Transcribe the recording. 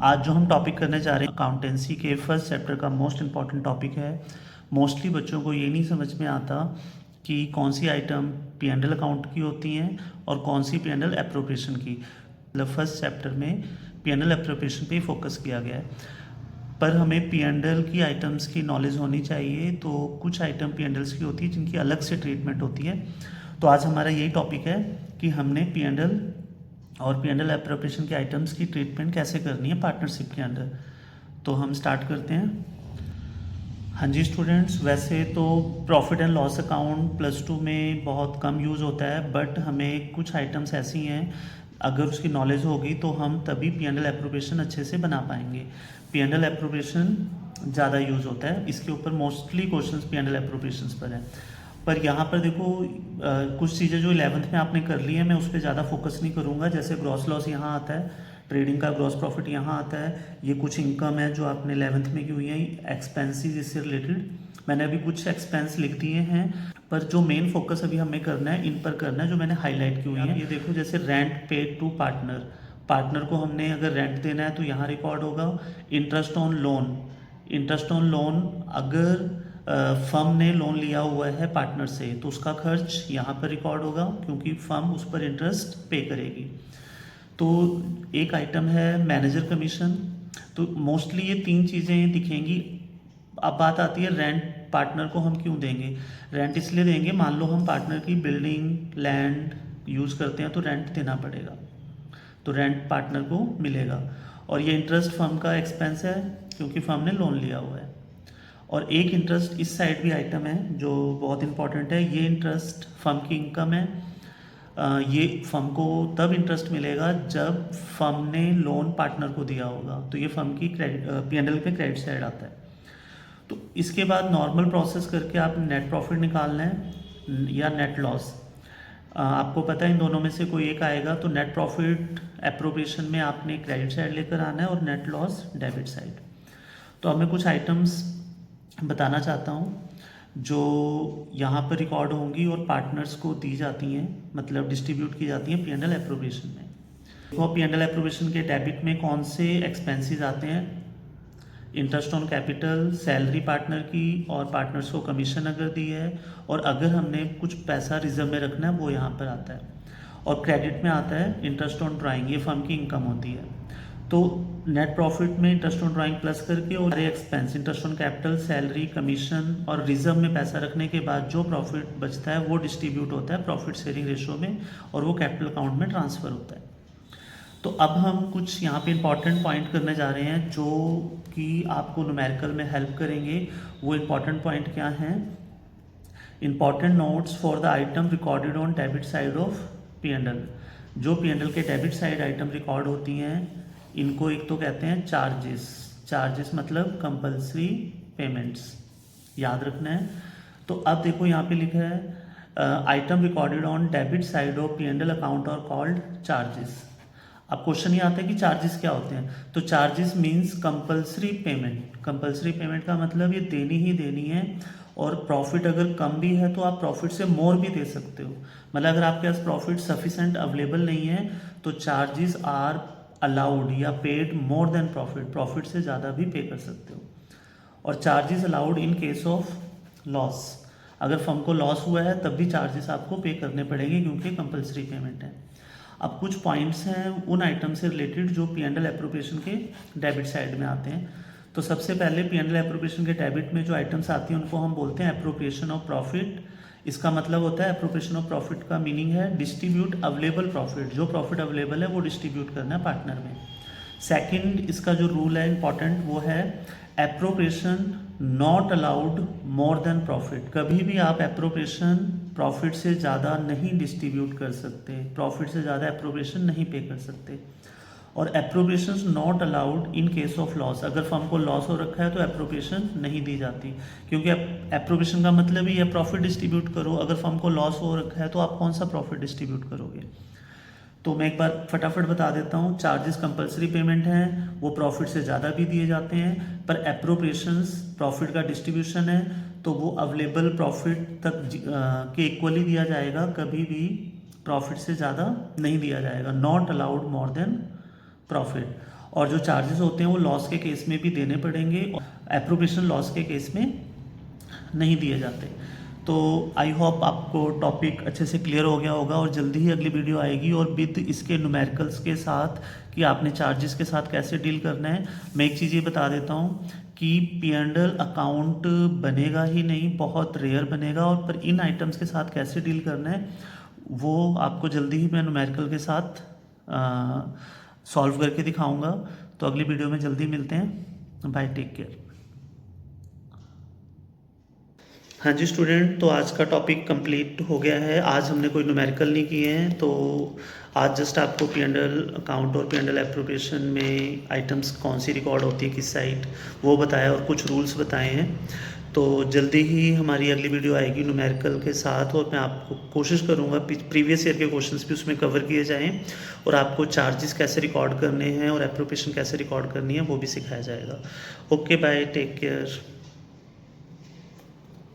आज जो हम टॉपिक करने जा रहे हैं अकाउंटेंसी के फर्स्ट चैप्टर का मोस्ट इम्पॉर्टेंट टॉपिक है। मोस्टली बच्चों को ये नहीं समझ में आता कि कौन सी item P and L account की होती हैं और कौन सी पी एंड एल एप्रोप्रिएशन की। मतलब फर्स्ट चैप्टर में पी एंड एल एप्रोप्रिएशन पे ही फोकस किया गया है, पर हमें पी एंड एल की आइटम्स की नॉलेज होनी चाहिए। तो कुछ आइटम पी एंड एल्स की होती है जिनकी अलग से ट्रीटमेंट होती है। तो आज हमारा यही टॉपिक है कि हमने पी एंड एल और पी एंड एल एप्रोप्रिएशन के आइटम्स की ट्रीटमेंट कैसे करनी है पार्टनरशिप के अंदर। तो हम स्टार्ट करते हैं। हाँ जी स्टूडेंट्स, वैसे तो profit and loss account plus two में बहुत कम यूज़ होता है, बट हमें कुछ आइटम्स ऐसी हैं अगर उसकी नॉलेज होगी तो हम तभी पी एंड एल एप्रोप्रिएशन अच्छे से बना पाएंगे। पी एंड एल एप्रोप्रिएशन ज़्यादा यूज़ होता है, इसके ऊपर mostly questions P and L appropriations पर है। पर यहाँ पर देखो कुछ चीज़ें जो 11th में आपने कर ली है, मैं उस पर ज़्यादा फोकस नहीं करूँगा। जैसे ग्रॉस लॉस यहाँ आता है, ट्रेडिंग का ग्रॉस प्रॉफिट यहाँ आता है, ये कुछ इनकम है जो आपने 11th में की हुई है। एक्सपेंसेस इससे रिलेटेड मैंने अभी कुछ एक्सपेंस लिख दिए हैं, पर जो मेन फोकस अभी हमें करना है इन पर करना है जो मैंने हाईलाइट की हुई है। ये देखो, जैसे rent paid to partner, partner को हमने अगर रेंट देना है तो यहाँ रिकॉर्ड होगा। Interest on loan, interest on loan अगर फर्म ने लोन लिया हुआ है पार्टनर से तो उसका खर्च यहाँ पर रिकॉर्ड होगा, क्योंकि फर्म उस पर इंटरेस्ट पे करेगी। तो एक आइटम है मैनेजर कमीशन। तो मोस्टली ये तीन चीज़ें दिखेंगी। अब बात आती है रेंट पार्टनर को हम क्यों देंगे। रेंट इसलिए देंगे, मान लो हम पार्टनर की बिल्डिंग लैंड यूज़ करते हैं तो रेंट देना पड़ेगा, तो रेंट पार्टनर को मिलेगा। और ये इंटरेस्ट फर्म का एक्सपेंस है क्योंकि फर्म ने लोन लिया हुआ है। और एक इंटरेस्ट इस साइड भी आइटम है जो बहुत इंपॉर्टेंट है, ये इंटरेस्ट फर्म की इनकम है। ये फर्म को तब इंटरेस्ट मिलेगा जब फर्म ने लोन पार्टनर को दिया होगा, तो ये फर्म की क्रेडिट पी एंड एल पे क्रेडिट साइड आता है। तो इसके बाद नॉर्मल प्रोसेस करके आप नेट प्रॉफिट निकालना है या नेट लॉस। आपको पता है इन दोनों में से कोई एक आएगा। तो नेट प्रॉफिट एप्रोप्रिएशन में आपने क्रेडिट साइड लेकर आना है और नेट लॉस डेबिट साइड। तो अब मैं कुछ आइटम्स बताना चाहता हूँ जो यहाँ पर रिकॉर्ड होंगी और पार्टनर्स को दी जाती हैं, मतलब डिस्ट्रीब्यूट की जाती हैं पी एंड एल एप्रोप्रिएशन में। तो पी एंड एल एप्रोप्रिएशन के डेबिट में कौन से एक्सपेंसेस आते हैं? Interest on capital, salary partner की और पार्टनर्स को कमीशन अगर दी है, और अगर हमने कुछ पैसा रिजर्व में रखना है वो यहाँ पर आता है। और क्रेडिट में आता है इंटरेस्ट ऑन ड्राइंग, ये फर्म की इनकम होती है। तो नेट प्रॉफिट में इंटरेस्ट ऑन ड्राइंग प्लस करके और सारे expense, interest on capital, salary, commission और रिजर्व में पैसा रखने के बाद जो प्रॉफिट बचता है वो डिस्ट्रीब्यूट होता है प्रॉफिट शेयरिंग रेशो में और वो कैपिटल अकाउंट में ट्रांसफ़र होता है। तो अब हम कुछ यहाँ पे इंपॉर्टेंट पॉइंट करने जा रहे हैं जो कि आपको न्यूमेरिकल में हेल्प करेंगे। वो इंपॉर्टेंट पॉइंट क्या हैं? Important notes for the item recorded on debit side of P and L. जो पी एंड एल के डेबिट साइड आइटम रिकॉर्ड होती हैं इनको एक तो कहते हैं चार्जेस। चार्जेस मतलब कंपल्सरी पेमेंट्स, याद रखना है। तो अब देखो यहाँ पे लिखा है item recorded on debit side of P and L account और कॉल्ड चार्जेस। अब क्वेश्चन ये आता है कि चार्जेस क्या होते हैं। तो charges means compulsory payment. Compulsory payment का मतलब ये देनी ही देनी है, और प्रॉफिट अगर कम भी है तो आप प्रॉफिट से मोर भी दे सकते हो। मतलब अगर आपके पास प्रॉफिट सफिशेंट अवेलेबल नहीं है तो चार्जेस आर अलाउड या paid more than profit, profit से ज़्यादा भी पे कर सकते हो। और charges allowed in case of loss, अगर फर्म को लॉस हुआ है तब भी चार्जेस आपको पे करने पड़ेंगे क्योंकि कंपल्सरी पेमेंट है। अब कुछ पॉइंट्स हैं उन आइटम से रिलेटेड जो पी एंड एल एप्रोप्रिएशन के डेबिट साइड में आते हैं। तो सबसे पहले पी एंड एल एप्रोप्रिएशन के डेबिट में जो आइटम्स आती हैं उनको हम बोलते हैं एप्रोप्रिएशन ऑफ प्रॉफिट। इसका मतलब होता है एप्रोप्रिएशन ऑफ प्रॉफिट का मीनिंग है डिस्ट्रीब्यूट अवेलेबल प्रॉफिट, जो प्रॉफिट अवेलेबल है वो डिस्ट्रीब्यूट करना है पार्टनर में। सेकंड इसका जो रूल है इंपॉर्टेंट वो है appropriation not allowed more than profit. कभी भी आप एप्रोप्रिएशन प्रॉफिट से ज़्यादा नहीं डिस्ट्रीब्यूट कर सकते, प्रॉफिट से ज़्यादा एप्रोप्रिएशन नहीं पे कर सकते। और appropriation not allowed in case of loss, अगर फर्म को लॉस हो रखा है तो एप्रोप्रिएशन नहीं दी जाती, क्योंकि एप्रोप्रिएशन का मतलब ही है प्रॉफिट डिस्ट्रीब्यूट करो। अगर फर्म को लॉस हो रखा है तो आप कौन सा प्रॉफिट डिस्ट्रीब्यूट करोगे? तो मैं एक बार फटाफट बता देता हूँ। चार्जेस कंपलसरी पेमेंट हैं, वो प्रॉफिट से ज़्यादा भी दिए जाते हैं, पर एप्रोप्रिएशंस प्रॉफिट का डिस्ट्रीब्यूशन है तो वो अवेलेबल प्रॉफिट तक के इक्वली दिया जाएगा, कभी भी प्रॉफिट से ज़्यादा नहीं दिया जाएगा। Not allowed more than profit. और जो चार्जेस होते हैं वो लॉस के केस में भी देने पड़ेंगे, एप्रोप्रिएशन लॉस के केस में नहीं दिए जाते। तो आई होप आपको टॉपिक अच्छे से क्लियर हो गया होगा, और जल्दी ही अगली वीडियो आएगी और विद इसके न्यूमेरिकल्स के साथ कि आपने चार्जेस के साथ कैसे डील करना है। मैं एक चीज़ ये बता देता हूँ कि P&L अकाउंट बनेगा ही नहीं, बहुत रेयर बनेगा, और पर इन आइटम्स के साथ कैसे डील करना है वो आपको जल्दी ही मैं न्यूमेरिकल के साथ सॉल्व करके दिखाऊंगा। तो अगली वीडियो में जल्दी मिलते हैं। Bye, take care. हाँ जी स्टूडेंट, तो आज का टॉपिक कंप्लीट हो गया है। आज हमने कोई न्यूमेरिकल नहीं किए हैं, तो आज जस्ट आपको P&L अकाउंट और P&L एप्रोप्रिएशन में आइटम्स कौन सी रिकॉर्ड होती है किस साइड, वो बताया और कुछ रूल्स बताए हैं। तो जल्दी ही हमारी अगली वीडियो आएगी न्यूमेरिकल के साथ, और मैं आपको कोशिश करूँगा प्रीवियस ईयर के क्वेश्चंस भी उसमें कवर किए जाएँ, और आपको चार्जेस कैसे रिकॉर्ड करने हैं और एप्रोप्रिएशन कैसे रिकॉर्ड करनी है वो भी सिखाया जाएगा। Okay, bye, take care.